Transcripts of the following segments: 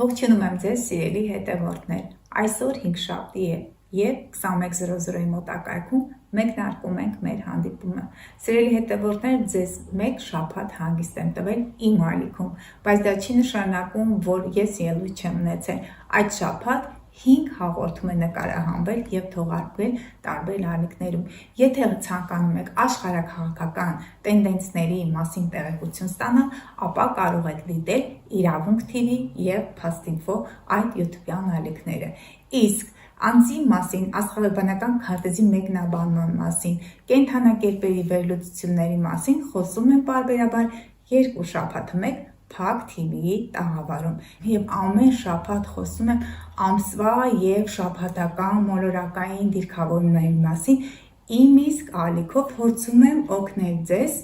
Ողջունում եմ ձեզ, սիրելի հետևորդներ։ Այսօր 5-շաբթի է եւ 21:00-ի մոտակայքում մեկնարկում ենք մեր հանդիպումը։ Սիրելի հետևորդներ, ձեզ մեկ շաբաթ հանգիստ եմ տվել իմ ալիքում, բայց դա չի նշանակում, որ ես ելույթ չեմ ունեցել։ Այդ շաբաթ 5 հաղորդում է նկարահանվել եւ թողարկվել տարբեր ալիքներում։ Եթե ցանկանում եք աշխարհաքաղաքական տենդենսների մասին տեղեկություն ստանալ, ապա կարող եք դիտել Իրավունք TV եւ Փաստ.Ինֆո այդ YouTube-յան ալիքները։ Իսկ անձի մասին, աստղաբանական քարտեզի մեկնաբանման մասին, կենդանակերպերի վերլուծությունների մասին խոսում եմ պարբերաբար 2 շաբաթը մեկ Փակ TV-ի տաղավարում եւ ամեն շաբաթ խոսում եմ ամսվա եւ շաբաթական մոլորակային դիրքավորումների մասին։ Իմ իսկ ալիքով փորձում եմ օգնել ձեզ,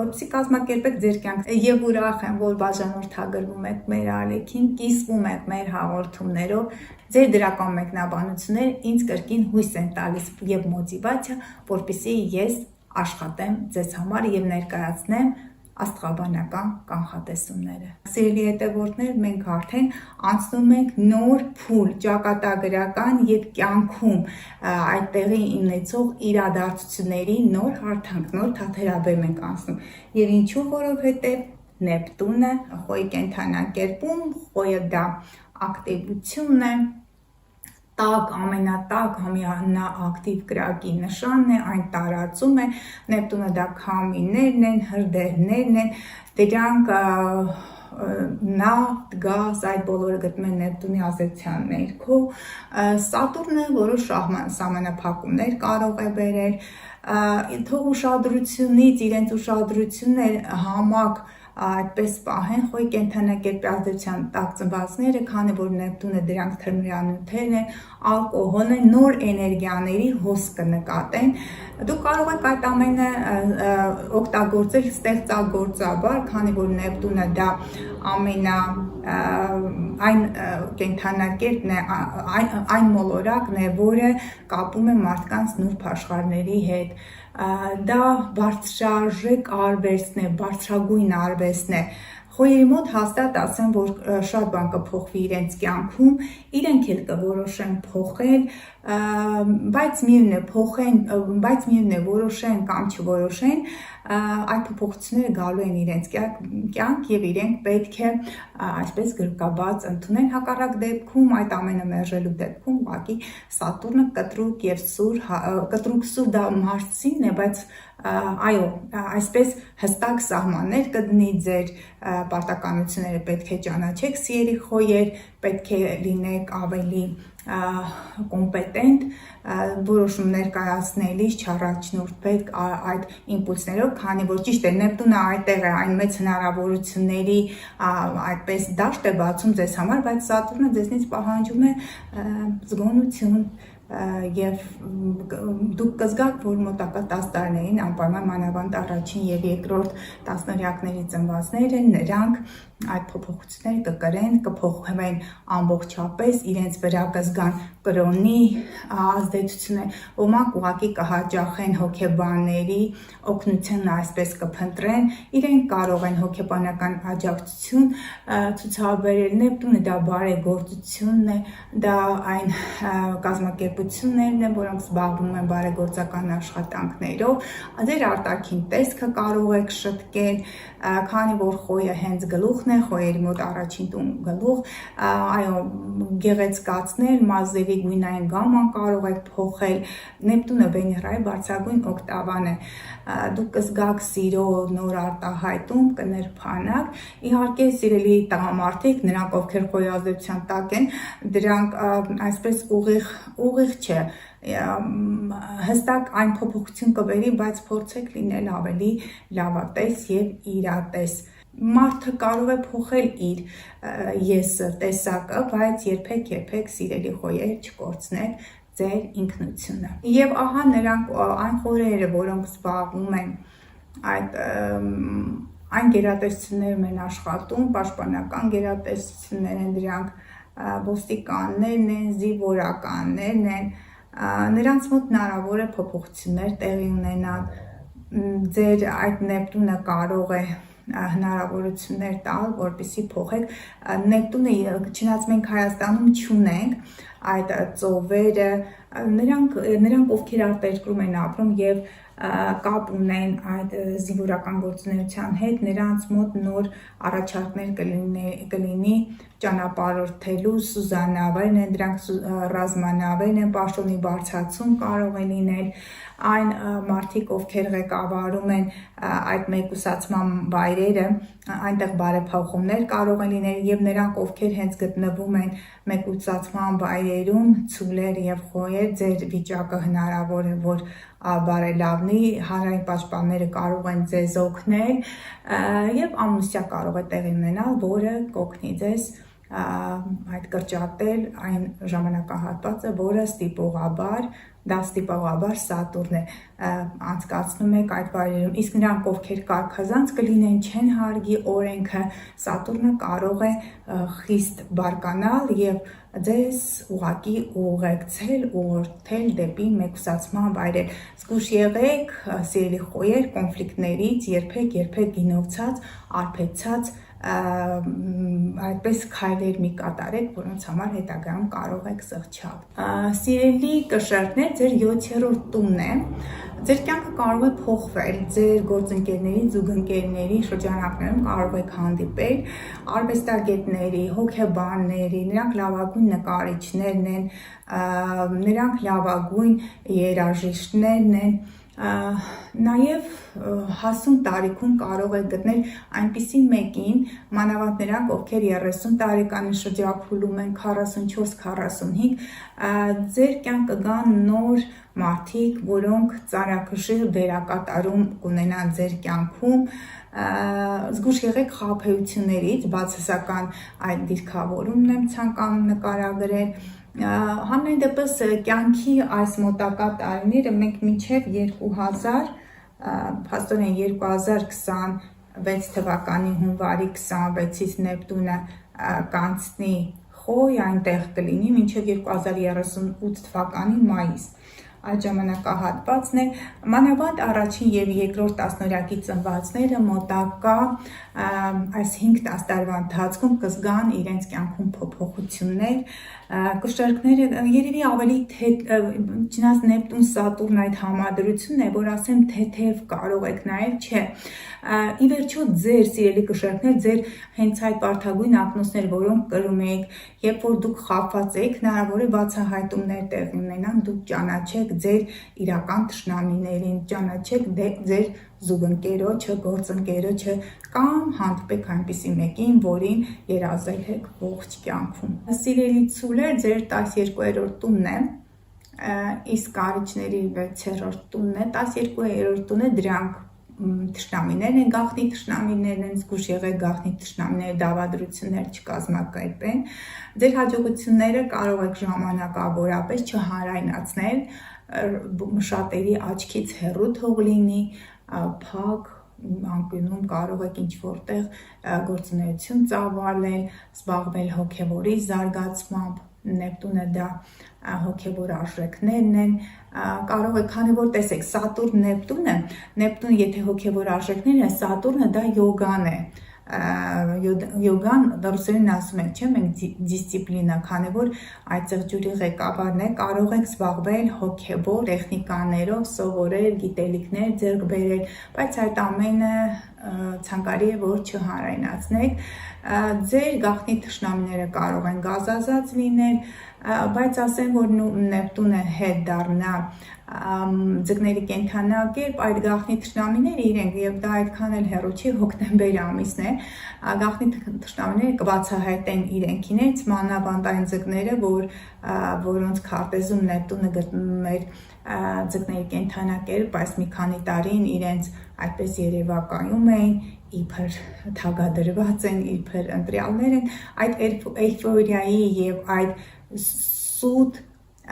որպեսզի կազմակերպեք ձեր կյանքը եւ ուրախ եմ, որ բաժանորդագրվում եք մեր ալիքին, կիսվում եք մեր հաղորդումներով, ձեր դրական մեկնաբանությունները ինձ կրկին հույս են տալիս եւ մոտիվացիա, որպեսզի ես աշխատեմ ձեզ համար եւ ներկայացնեմ աստղաբանական կանխատեսումները։ Սիրելի հետևորդներ, մենք արդեն անցնում ենք նոր փուլ ճակատագրական եւ կյանքում այդտեղի ունեցող իրադարձությունների նոր հարթանք, նոր թաթերաբեմ ենք անցնում։ Եվ ինչու, որովհետեւ Նեպտունը խոյի կենդանակերպում, խոյը դա ակտիվությունն է, տակ, ամենատակ, ամենաակտիվ կրակի նշանն է, այն տարածում է, Նեպտունը դա քամիներն են, հրդեհներն են, դրանք նավթ, գազ, այդ բոլորը գտնում են Նեպտունի ազդեցության ներքո, Սատուրնը որոշ սահմանափակումներ կարող է բերել, թող ուշադրությունից իրենց ուշադրությունն համակ այդպես պահեն խոյի կենդանակերպի ազդեցության տակ ծնվածները, քանի որ Նեպտունը դրանք թմրանյութերն են, ալկոհոլն են, նոր էներգիաների հոսք կնկատեն։ Դուք կարող եք այդ ամենը օգտագործել ստեղծագործաբար, քանի որ Նեպտունը դա այն կենդանակերպն է, այն մոլորակն է, որը կապում է մարդկանց նուրբ աշխարհների հետ։ Դա բարձրաժեք արվեստն է, բարձրագույն արվեստն է։ Խոյերի մոտ հաստատ ասեմ, որ շատ բան կփոխվի իրենց կյանքում, իրենք էլ կորոշեն փոխել, բայց միևնույն է որոշեն կամ չորոշեն, այդ փոփոխությունները գալու են իրենց կյանք եւ իրենք պետք է այսպես գրկաբաց ընդունեն, հակառակ դեպքում այդ ամենը մերժելու դեպքում ուղղակի Սատուրնը կտրուկ սուր դա մարսին է, բայց այո, այսպես հստակ սահմաններ կդնի ձեր պարտականությունները պետք է ճանաչեք, սիրելի խոյեր, պետք է լինեք ավելի կոմպետենտ, որոշումներ կայացնելիս չառաջնորդվեք այդ իմպուլսներով, քանի որ ճիշտ է Նեպտունը այդտեղ է, այն մեծ հնարավորությունների այդպես դաշտ է բացում ձեզ համար, բայց Սատուրնը ձեզնից պահանջում է զգոնություն եւ դուք կզգաք, որ մոտակա 10 տարիներին անպայման մանավանդ առաջին եւ երկրորդ տասնօրյակների ծնվածները նրանք այդ փոփոխությունները կկրեն, կփոխվեն ամբողջապես, իրենց վրա կզգան կրոնի ազդեցությունը, ոմանք ուղղակի կհաճախեն հոգեբանների օգնությունը, այսպես կփնտրեն, իրենք կարող են հոգեբանական աջակցություն ցուցաբերել, Նեպտունը դա բարեգործությունն է, դա այն կազմակերպություններն են, որոնք զբաղվում են բարեգործական աշխատանքներով, ձեր արտաքին տեսքը կարող եք շտկել, քանի որ խոյը հենց գլուխն է, խոյերի մոտ առաջին տուն գլուխ, այո, գեղեցկացնել, մազերի գույնային գաման կարող եք փոխել, Նեպտունը Վեներայի բարձրագույն օկտավան է, դուք կզգաք սիրո նոր արտահայտում, կներփանաք, իհարկե սիրելի տղամարդիկ, նրանք ովքեր խոյի ազդեցության տակ են, դրանք այսպես ուղիղ չէ, հստակ այն փոփոխություն կբերի, բայց փորձեք լինել ավելի լավատես եւ իրատես։ Մարդը կարող է փոխել իր եսը, տեսակը, բայց երբեք սիրելի խոյեր չկորցնեք ձեր ինքնությունը։ Եվ ահա նրանք այն խորերը, որոնք զբաղվում են այն գերատեսչություններում են աշխատում, պաշտպանական գերատեսչություններ են դրանք, ոստիկաններն են, զինվորականներն են, նրանց մոտ հնարավոր է փոփոխություններ տեղի ունենալ, ձեր այդ Նեպտունը կարող է հնարավորություններ տալ, որպեսզի փոխեք Նեպտունը, չնայած մենք Հայաստանում չունենք այդ ծովերը, նրանք ովքեր արտերկրում են ապրում եւ կապ ունեն այդ զինվորական գործունեության հետ, նրանց մոտ նոր առաջարկներ կլինի ճանապարհորդելու սուզանավերն են, դրանք ռազմանավերն են, պաշտոնի բարձրացում կարող է լինել, այն մարդիկ, ովքեր ղեկավարում են այդ մեկուսացման վայրերը, այնտեղ բարեփոխումներ կարող են լինել եւ նրանք, ովքեր հենց գտնվում են մեկուսացման վայրերում, ցուլեր եւ խոյեր, ձեր վիճակը հնարավոր է, որ բարելավնի, հանրային պաշտպանները կարող են ձեզ օգնել եւ ամուսնա կարող է տեղի ունենալ, որը կօգնի ձեզ այդ կրճատել այն ժամանակահատվածը, որը ստիպողաբար Սատուրն է անցկացնում եք այդ վայրերում, իսկ նրանք, ովքեր կարգազանց կլինեն, չեն հարգի օրենքը, Սատուրնը կարող է խիստ բարկանալ եւ ձեզ ուղղակի ուղղորդել դեպի մեկուսացման վայրեր։ Զգույշ եղեք, սիրելի խոյեր, կոնֆլիկտներից երբեք գինովցած, արբեցած այդպես քայլեր մի կատարեք, որոնց համար հետագայում կարող եք սղճալ։ Սիրելի կշերտներ, ձեր 7-րդ տունն է, ձեր կյանքը կարող է փոխվել, ձեր գործընկերների, զուգընկերների շրջանակներում կարող եք հանդիպել արվեստագետների, հոգեբանների, նրանք լավագույն նկարիչներն են, նրանք լավագույն երաժիշտներն են, նաև հասուն տարիքում կարող եք գտնել այնպիսի մեկին, մանավանդ նրանք, ովքեր 30 տարեկանի շրջափուլում են, 44-45, ձեր կյանք կգան նոր մարդիկ, որոնք ծանրակշիռ դերակատարում կունենան ձեր կյանքում, զգույշ եղեք խաբեություններից, բացասական այդ դիրքավորումն եմ ցանկանում նկարագրել, Համենայն դեպս կյանքի այս մոտակա տարիները մենք մինչև 2026 թվականի հունվարի 26-ից Նեպտունը կանցնի խոյ, այնտեղ կլինի մինչև 2038 թվականի մայիս։ Այդ ժամանակահատվածն է, մանավանդ առաջին եւ երկրորդ տասնօրյակի ծնվածները մոտակա այս 5-10 տարվա ընթացքում կզգան իրենց կյանքում փոփոխություններ, կշերկները երևի ավելի չնայած Նեպտուն Սատուրն այդ համադրությունն է, որ ասեմ թեթև կարող եք նայել, չէ։ Ի վերջո ձեր սիրելի կշերկներ, ձեր հենց այդ բարդագույն ակնոցներ, որոնք կրում եք, երբ որ դուք խաբված եք, հնարավոր է բացահայտումներ տեղի ունենան, դուք ճանաչեք ձեր իրական թշնամիներին, ճանաչեք ձեր զուգընկերոջը, գործընկերոջը կամ հանդիպեք այնպիսի մեկին, որին երազել եք ողջ կյանքում։ Սիրելի ցուլեր, ձեր 12-րդ տունն է, իսկ կարիճների 6-րդ տունն է, 12-րդ տունը դրանք թշնամիներն են, գաղտնի թշնամիներն են, զգույշ եղեք գաղտնի թշնամիները դավադրություններ չկազմակերպեն, ձեր հաջողությունները կարող եք ժամանակավորապես չհանրայնացնել, շատերի աչքից հեռու թող լինի, փակ անկյունում կարող եք ինչ-որտեղ գործունեություն ծավալել, զբաղվել հոգևորի զարգացմամբ, Նեպտունը դա հոգևոր արժեքներն են, կարող եք, քանի որ տեսեք, Սատուրն Նեպտունը, Նեպտուն եթե հոգևոր արժեքներն է, Սատուրնը դա յոգան է, յոգան ռուսերեն ասում ենք, չէ՞, մենք դիսցիպլինա, քանի որ այդ ծղջուրի ղեկավարն է, կարող եք զբաղվել հոգևոր տեխնիկաներով, սովորել, գիտելիքներ ձեռք բերել, բայց այդ ամենը ցանկալի է, որ չհանրայնացնեք, ձեր գաղտնի թշնամիները կարող են գազազած լինել, բայց ասեմ, որ Նեպտունը հետ դառնա ձկների կենդանակերպ, այդ գաղտնի թշնամիները իրենք, եւ դա այդքան էլ հեռու չի, հոկտեմբեր ամիսն է, գաղտնի թշնամիները կբացահայտեն իրենքինից, մանավանդ այն ձկները, որոնց քարտեզում Նեպտունը գտնվում էր ձկների կենդանակերպ, այս մի քանի տարին իրենց այդպես երևակայում էին, իբր թագադրված են, իբր ընտրյալներ են, այդ էյֆորիայի եւ այդ սուտ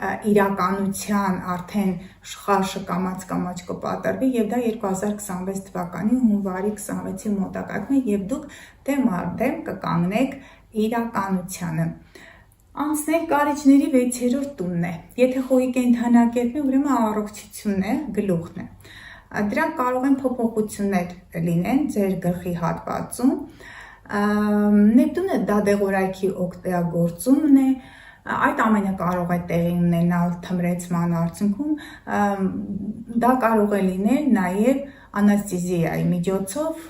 իրականության արդեն շխաշը կամաց կպատրվի եւ դա 2026 թվականի հունվարի 26-ի մոտակայքում է եւ դուք դեմ առ դեմ կկանգնեք իրականությանը։ Անցնենք կարիճների 6-րդ տունն է։ Եթե խոյի կենդանակերպն է, ուրեմն առողջությունն է, գլուխն է։ Դրանք կարող են փոփոխություններ լինեն ձեր գլխի հատվածում։ Նեպտունը դադեղորայքի օգտագործումն է, այդ ամենը կարող է տեղի ունենալ թմրեցման արդյունքում, դա կարող է լինել նաև անեստեզիայի միջոցով,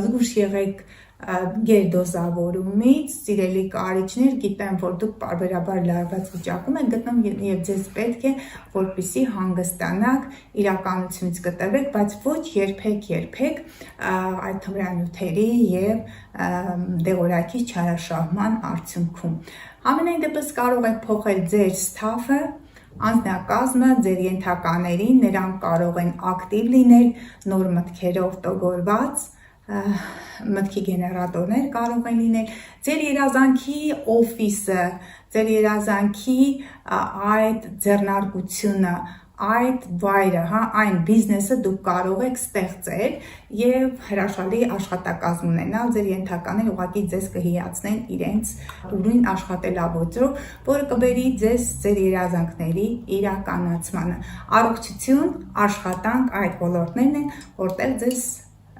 զգույշ եղեք գերդոզավորումից, սիրելի կարիճներ, գիտեմ, որ դուք պարբերաբար լարված վիճակում եք գտնվում եւ ձեզ պետք է, որպեսզի հանգստանաք, իրականությունից կտրվեք, բայց ոչ երբեք այդ թմրանյութերի եւ դեղորայքի չարաշահման արդյունքում։ Ամենայն դեպս կարող եք փոխել ձեր սթաֆը, անձնակազմը, ձեր ենթականերին, նրանք կարող են ակտիվ լինել, նոր մտքերով տոգորված, մտքի գեներատորներ կարող են լինել, ձեր երազանքի օֆիսը, ձեր երազանքի այդ ձեռնարկությունը, այդ վայրը, այն բիզնեսը դուք կարող եք ստեղծել եւ հրաշալի աշխատակազմ ունենալ, ձեր ենթակաները ուղղակի ձեզ կհիացնեն իրենց ուրույն աշխատելավոճով, որը կբերի ձեզ ձեր երազանքների իրականացմանը։ Առողջություն, աշխատանք, այդ ոլորտներն են, որտեղ ձեզ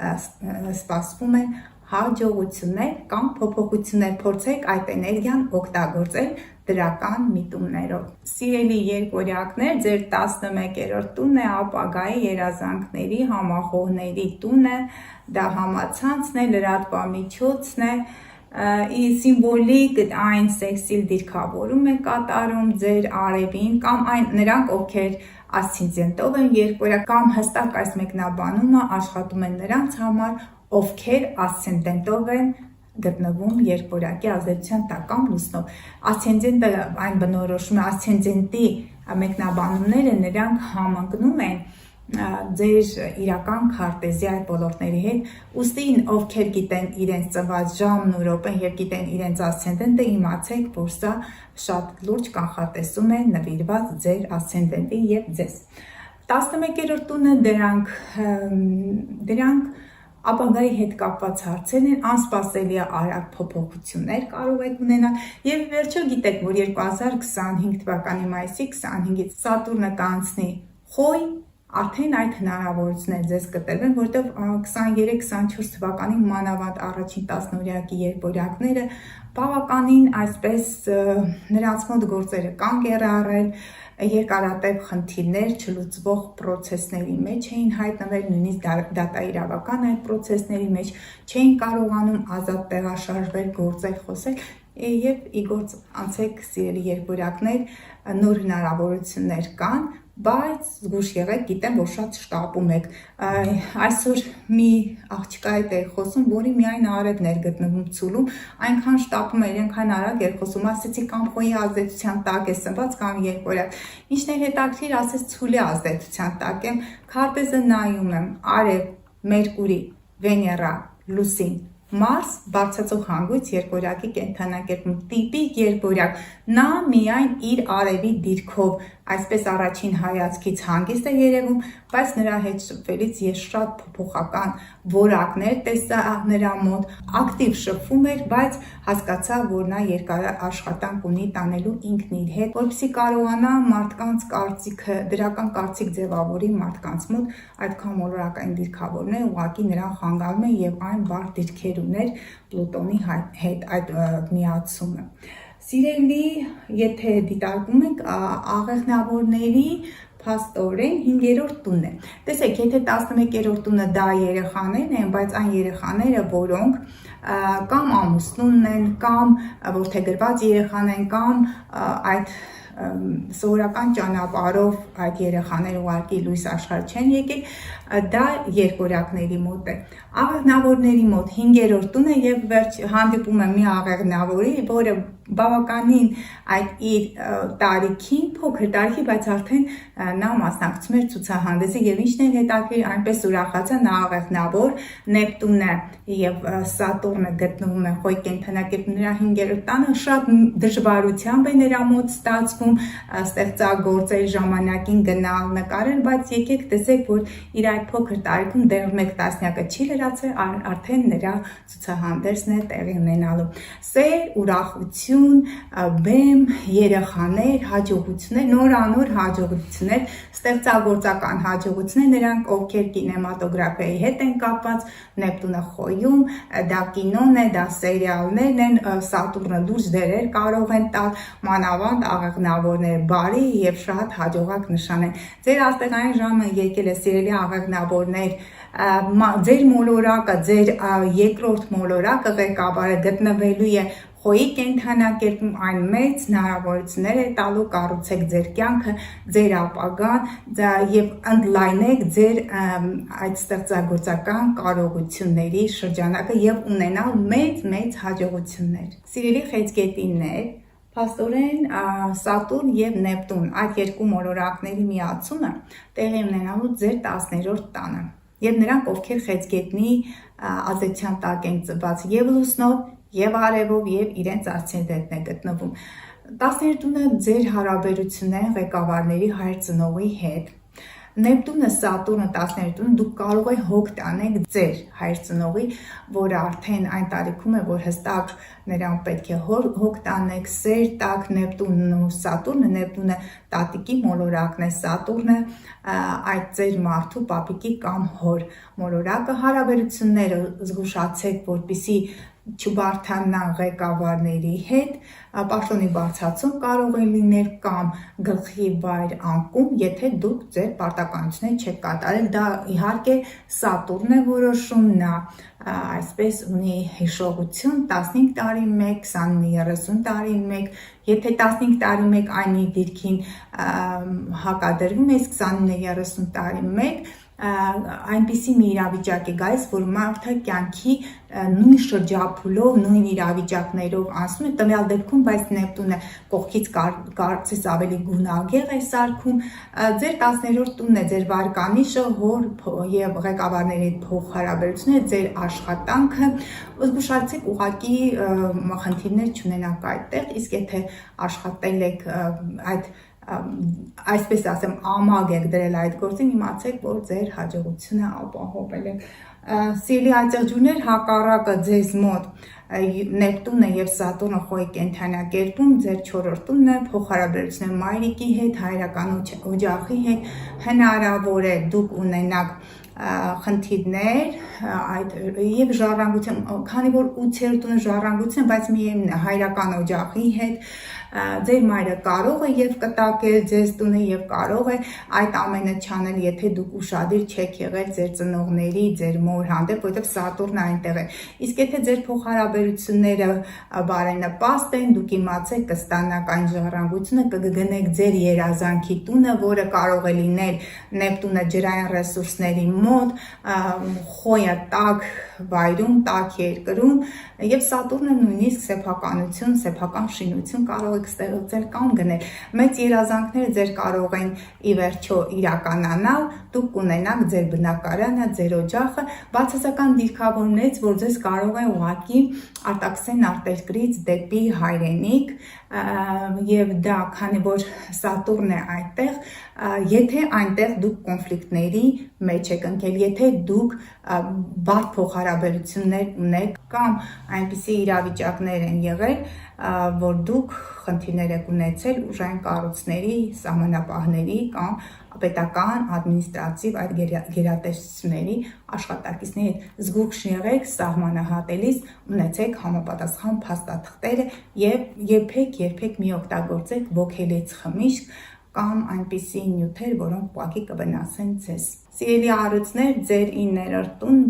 սպասվում են հաջողություններ կամ փոփոխություններ, փորձեք այդ էներգիան օգտագործել դրական միտումներով։ Սիրելի երկորյակներ, ձեր 11-րդ տունն է ապագայի երազանքների համախոհների տունը, դա համացանցն է, լրատվամիջոցն է, սիմվոլիկ այն սեքսիլ դիրքավորում է կատարում ձեր արևին կամ այն նրանք, ովքեր ասցենդենտով են երկորյակ կամ հստակ այս մեկնաբանումը աշխատում են նրանց համար, ովքեր ասցենդենտով են գտնվում երկորյակի ազդեցության տակ կամ լուսնով։ Ասցենդենտը այն բնորոշում է, ասցենդենտի մեկնաբանումները նրանք համընկնում են ձեր իրական քարտեզի այդ ոլորտների հետ, ուստի ովքեր գիտեն իրենց ծնված ժամն ու րոպեն եւ գիտեն իրենց ասցենդենտը, իմացեք, որ սա շատ լուրջ կանխատեսում է նվիրված ձեր ասցենդենտին եւ ձեզ։ 11-րդ տունը դրանք ապագայի հետ կապված հարցեր են, անսպասելի արագ փոփոխություններ կարող եք ունենալ եւ վերջո գիտեք, որ 2025 թվականի մայիսի 25-ից Սատուրնը կանցնի Խոյ, արդեն այդ հնարավորությունները ձեզ կտրվեն, որտեղ 23-24 թվականին մանավանդ առաջին տասնօրյակի երկորյակները բավականին այսպես նրանց մոտ գործերը կանգ էր առել, երկարատև խնդիրներ չլուծվող process-ների մեջ էին հայտնվել, նույնիսկ դատաիրավական այդ process-ների մեջ չէին կարողանում ազատ տեղաշարժվել, գործել, խոսել եւ ի գործ անցեք սիրելի երկորյակներ, նոր հնարավորություններ կան, բայց զգույշ եղեք, գիտեմ, որ շատ շտապում եք։ Այսօր մի աղջկա հետ էի խոսում, որի միայն արևն էր գտնվում ցուլում, այնքան շտապում էր, այնքան արագ էր խոսում, ասեցի կամ խոյի ազդեցության տակ է սնված կամ երկորյակ։ Ինչն էր հետաքրքիր, ասեց ցուլի ազդեցության տակ եմ, քարտեզը նայում եմ, արև, Մերկուրի, Վեներա, Լուսին, Մարս, բարձրացող հանգույց երկորյակի կենդանակերպում, տիպիկ երկորյակ, նա միայն իր արևի դիրքով, այսպես առաջին հայացքից հանգիստ է երևում, բայց նրա հետ շփվելիս ես շատ փոփոխական որակներ տեսա նրա մոտ, ակտիվ շփվում էր, բայց հասկացա, որ նա երկար աշխատանք ունի տանելու ինքն իր հետ, որպեսզի կարողանա մարդկանց կարծիքը, դրական կարծիք ձևավորի մարդկանց մոտ, այդքան մոլորակային դիրքավորներ ուղղակի նրան խանգարում են եւ այն բարդ դիրքեր ուներ Պլուտոնի հետ այդ միացումը։ Սիրելի, եթե դիտարկում եք աղեղնավորների փաստորեն 5-րդ տունն է։ Տեսեք, եթե 11-րդ տունը դա երեխաներն են, բայց այն երեխաները, որոնք կամ ամուսնուն են, կամ որդեգրված երեխան են, կամ այդ սովորական ճանապարհով այդ երեխաները ուղղակի լույս աշխարհ չեն եկել, դա երկորյակների մոտ է։ Աղեղնավորների մոտ 5-րդ տունը եւ վերջ հանդիպում եմ մի աղեղնավորի, որը բավականին այդ իր տարիքին, փոքր տարիքի, բայց արդեն նա մասնակցում էր ցուցահանդեսի եւ ինչն է հետաքրքիր, այնպես ուրախացա, նա աղեղնավոր, Նեպտունը եւ Սատուրնը գտնվում են Խոյ կենդանակերպում, նրա 5-րդ տանը շատ դժվարությամբ է նրա մոտ ստացվում ստեղծագործել, ժամանակին գնալ, նկարել, բայց եկեք տեսեք, որ իր այդ փոքր տարիքում դեռ 1 տասնյակը չի լրացել, արդեն նրա ցուցահանդեսն է տեղի ունենալու։ Սեր, ուրախություն, ողջություն, բեմ, երեխաներ, հաջողություններ, նորանոր հաջողություններ, ստեղծագործական հաջողություններ, նրանք ովքեր կինեմատոգրաֆիայի հետ են կապված, Նեպտունը խոյում, դա կինոն է, դա սերիալներն են, Սատուրնը լուրջ դերեր կարող են տալ, մանավանդ աղեղնավորներ բարի եւ շատ հաջողակ նշան են։ Ձեր աստեղային ժամը եկել է, սիրելի աղեղնավորներ, ձեր մոլորակը, ձեր երկրորդ մոլորակը ղեկավարը գտնվելու է խոյի կենդանակերպում, այն մեծ հնարավորություններ է տալու, կառուցեք ձեր կյանքը, ձեր ապագան եւ ընդլայնեք ձեր այդ ստեղծագործական կարողությունների շրջանակը եւ ունենալ մեծ հաջողություններ։ Սիրելի խեցգետիններ, փաստորեն Սատուրն եւ Նեպտուն այդ երկու մոլորակների միացումը տեղի ունենալու ձեր 10-րդ տանը։ Եվ նրանք, ովքեր խեցգետնի ազդեցության տակ են ծնված եւ լուսնով, եւ արևով, եւ իրենց ասցենդենտն է գտնվում։ 10-րդ տունը ձեր հարաբերությունների ղեկավարների հայր ծնողի հետ։ Նեպտունը, Սատուրնը, 10-րդ տունը դուք կարող եք հոգ տանեք ձեր հայր ծնողի, որը արդեն այն տարիքում է, որ հստակ նրան պետք է հոգ տանեք, սեր տակ, Նեպտունն ու Սատուրնը, Նեպտունը տատիկի մոլորակն է, Սատուրնը այդ ձեր մարդու պապիկի կամ հոր մոլորակը, հարաբերությունները զգուշացեք, որպեսզի չբարթանան ղեկավարների հետ, պաշտոնի բարձրացում կարող է լինել կամ գլխի վայր անկում, եթե դուք ձեր պարտականությունները չեք կատարել, դա իհարկե Սատուրնն է որոշում, նա այսպես ունի հիշողություն 15 տարի մեկ, 20-30 տարի մեկ, եթե 15 տարի մեկ այն իր դիրքին հակադրվում է, 20-30 տարի մեկ, այնպիսի մի իրավիճակ է գալիս, որ մարդը կյանքի նույն շրջափուլով, նույն իրավիճակներով անցնում է, տվյալ դեպքում, բայց Նեպտունը կողքից կարծես ավելի գունագեղ է սարքում, ձեր 10-րդ տունն է, ձեր վարկանիշը, հոր եւ ղեկավարների փոխհարաբերությունները, ձեր աշխատանքը, զգուշացեք ուղղակի խնդիրներ չունենաք այդտեղ, իսկ եթե աշխատել եք այդ այսպես ասեմ, ամագ եք դրել այդ գործին, իմացեք, որ ձեր հաջողությունը ապահովել եք։ Սիրելի աջակցություններ, հակառակը ձեզ մոտ Նեպտունը եւ Սատուրնը խոյի կենդանակերպում, ձեր 4-րդ տունն է, փոխհարաբերություններ մայրիկի հետ, հայրական օջախի հետ, հնարավոր է դուք ունենաք խնդիրներ այդ եւ ժառանգություն, քանի որ 8-րդ տունը ժառանգություն, բայց միևնույն է հայրական օջախի հետ ձեր մայրը կարող է եւ կտակել ձեզ տունը եւ կարող է այդ ամենը չանել, եթե դուք ուշադիր չեք եղել ձեր ծնողների, ձեր մոր հանդեպ, որովհետեւ Սատուրնը այնտեղ է։ Իսկ եթե ձեր փոխհարաբերությունները բարենպաստ են, դուք իմացեք կստանաք այն ժառանգությունը, կգնեք ձեր երազանքի տունը, որը կարող է լինել Նեպտունը ջրային ռեսուրսների մոտ, խոյը տաք վայրում, տաք երկրում եւ Սատուրնը նույնիսկ սեփականություն, սեփական շինություն կարող եք ստեղծել կամ գնել։ Մեծ երազանքները ձեր կարող են ի վերջո իրականանալ, դուք կունենաք ձեր բնակարանը, ձեր օջախը, բացասական դիրքավորներից, որ ձեզ կարող են ուղղակի արտաքսեն արտերկրից դեպի հայրենիք եւ դա, քանի որ Սատուրնն է այդտեղ, եթե այնտեղ դուք կոնֆլիկտների մեջ եք ընկել, եթե դուք բարդ փոխհարաբերություններ ունեք կամ այնպիսի իրավիճակներ են եղել, որ դուք խնդիրներ եք ունեցել ուժային կառույցների, սահմանապահների կամ պետական, ադմինիստրատիվ այդ գերատեսչությունների աշխատակիցների հետ զգուշ եղեք, սահմանահատելիս ունեցեք համապատասխան փաստաթղթերը եւ երբեք մի օգտագործեք ոգելից խմիչք կամ այնպիսի նյութեր, որոնք ուղղակի կվնասեն ձեզ։ Սիրելի առույցներ, ձեր 9-րդ տուն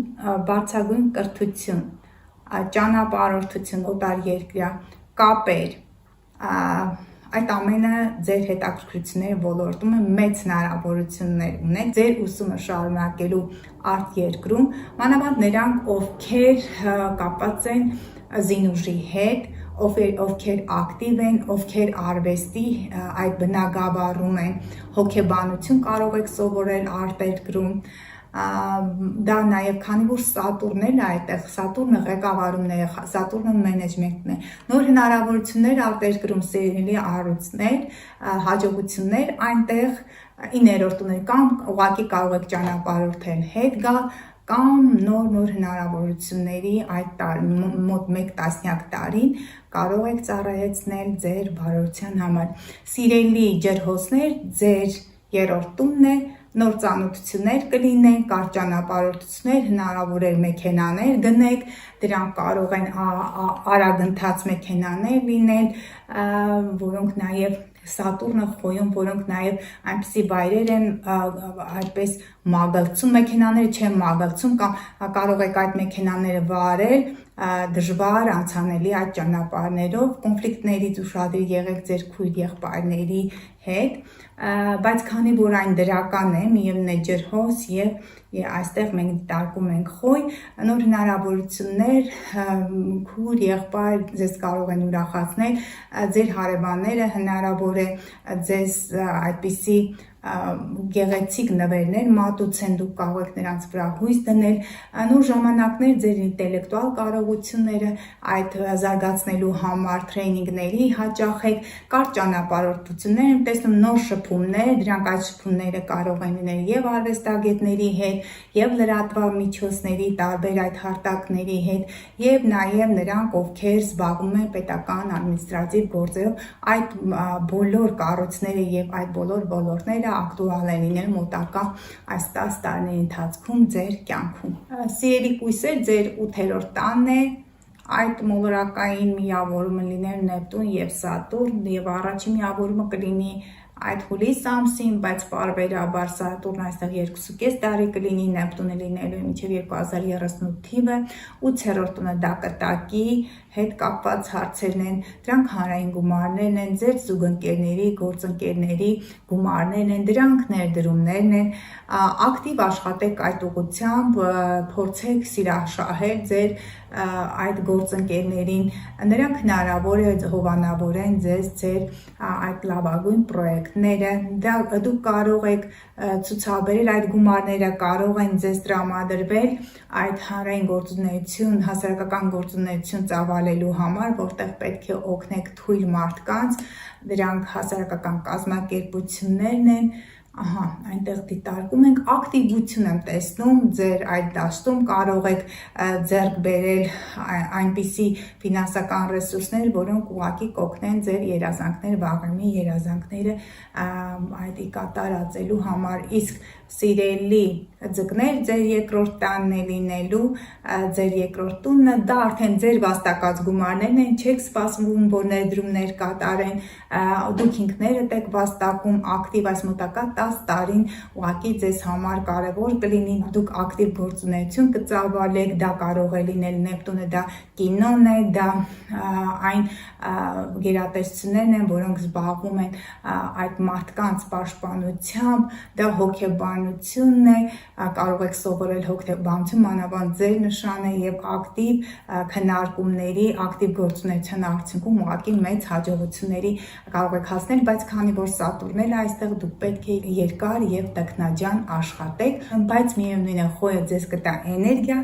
բարձրագույն կրթություն, ճանապարհորդություն, օտարերկրյա կապեր, այդ ամենը ձեր հետաքրքրությունների ոլորտում է մեծ հնարավորություններ ունեք ձեր ուսումը շարունակելու արտերկրում, մանավանդ նրանք, ովքեր կապված են զինուժի հետ, ովքեր ակտիվ են, ովքեր արվեստի այդ բնագավառում են, հոգեբանություն կարող եք սովորել արտերկրում, դա նաև քանի որ Սատուրնն է այդտեղ, Սատուրնը ղեկավարումն է, Սատուրնը մենեջմենտն է, նոր հնարավորություններ արտերկրում, սերելի առույցներ, հաջողություններ այնտեղ 9-րդ տուներ կամ ուղղակի կարող եք ճանապարհորդել հետ գալ, կամ նոր հնարավորությունների այդ մոտ 1 տասնյակ տարին կարող եք ծառայեցնել ձեր բարօրության համար։ Սիրելի ջրհոսներ, ձեր երրորդ տունն է, նոր ծանոթություններ կլինեն, կարճ ճանապարհորդություններ, հնարավոր է մեքենաներ գնեք, դրանք կարող են արագընթաց մեքենաներ լինել, որոնք նաև Սատուրնը խոյում, որոնք նաև այնպիսի վայրեր են, այդպես մագլցում մեքենաները չեն մագլցում կամ կարող եք այդ մեքենաները վարել դժվար անցանելի այդ ճանապարհներով, կոնֆլիկտներից ուշադիր եղեք ձեր քույր եղբայրների հետ, բայց քանի որ այն դրական է, միևնույն է ջրհոս եւ այստեղ մենք դիտարկում ենք խոյ, նոր հնարավորություններ, քույր եղբայր ձեզ կարող են ուրախացնել, ձեր հարևանները հնարավոր է ձեզ այդպիսի գեղեցիկ նվերներ մատուցեն, դուք կարող եք նրանց վրա հույս դնել, նոր ժամանակներ ձեր ինտելեկտուալ կարողությունները այդ զարգացնելու համար տրեյնինգների հաճախեք, կարճ ճանապարհորդություններ եմ տեսնում, նոր շփումներ, դրանք այդ շփումները կարող են լինել եւ արվեստագետների հետ, եւ լրատվամիջոցների տարբեր այդ հարտակների հետ, եւ նաեւ նրանք, ովքեր զբաղվում են պետական ադմինիստրատիվ գործերով, այդ բոլոր կառույցները եւ այդ բոլոր ոլորտները ակտուալ են լինել մոտակա այս 10 տարիների ընթացքում ձեր կյանքում։ Սիրելի կույսեր, ձեր 8-րդ տանն է, այդ մոլորակային միավորումը լինել Նեպտուն եւ Սատուրն եւ առաջին միավորումը կլինի այդ հուլիս ամսին, բայց պարբերաբար Սատուրն այստեղ 2.5 տարի կլինի, Նեպտունը լինելու է մինչև 2038 թիվը, 8-րդ տունը դա կտակի հետ կապված հարցերն են, դրանք հանրային գումարներն են, ձեր զուգընկերների, գործընկերների գումարներն են, դրանք ներդրումներն են, ակտիվ աշխատեք այդ ուղղությամբ, փորձեք սիրաշահել ձեր այդ գործընկերներին, նրանք հնարավոր է հովանավորեն ձեզ ձեր այդ լավագույն պրոյեկտները, դուք կարող եք ցուցաբերել այդ գումարները, կարող են ձեզ տրամադրվել այդ հանրային գործունեություն, հասարակական գործունեություն ծավալելու համար, որտեղ պետք է օգնեք թույլ մարդկանց, դրանք հասարակական կազմակերպություններն են, այնտեղ դիտարկում ենք, ակտիվություն եմ տեսնում ձեր այդ դաշտում, կարող եք ձեռք բերել այնպիսի ֆինանսական ռեսուրսներ, որոնք ուղղակի կօգնեն ձեր երազանքները, վաղեմի երազանքները այդ կատարածելու համար, իսկ սիրելի ձկներ, ձեր երկրորդ տանն է լինելու, ձեր երկրորդ տունը, դա արդեն ձեր վաստակած գումարներն են, չեք սպասվում, որ ներդրումներ կատարեն, դուք ինքներդ եք վաստակում ակտիվ այս մոտակա 10 տարին ուղղակի ձեզ համար կարևոր կլինի, դուք ակտիվ գործունեություն կծավալեք, դա կարող է լինել Նեպտունը, դա կինոն է, դա այն գերատեսչություններն են, որոնք զբաղվում են այդ մարդկանց պաշտպանությամբ, դա հոգեբանությունն է, կարող եք սովորել հոգեբանություն, մանավանդ ձեր նշանը եւ ակտիվ քննարկումների, ակտիվ գործունեության արդյունքում ուղղակի մեծ հաջողությունների կարող եք հասնել, բայց քանի որ Սատուրնն է այստեղ, դուք պետք է երկար եւ տքնաջան աշխատեք, բայց միևնույն է խոյը ձեզ կտա էներգիա,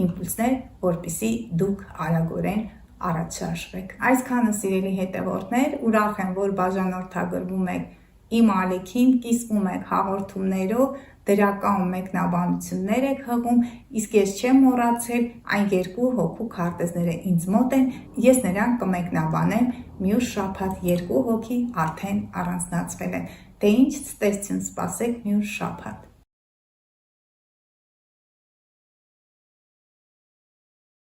իմպուլսներ, որպեսզի դուք արագորեն առաջ շարժվեք։ Այսքանը սիրելի հետևորդներ, ուրախ եմ, որ բաժանորդագրվում եք իմ ալիքին, կիսվում եք հաղորդումներով, դրական մեկնաբանություններ եք հղում, իսկ ես չեմ մոռացել, այն 2 հոգու քարտեզները ինձ մոտ են, ես նրանք կմեկնաբանեմ մյուս շաբաթ, 2 հոգի արդեն առանձնացվել են, թե ինչ ցտեսություն սպասեք մյուս շաբաթ։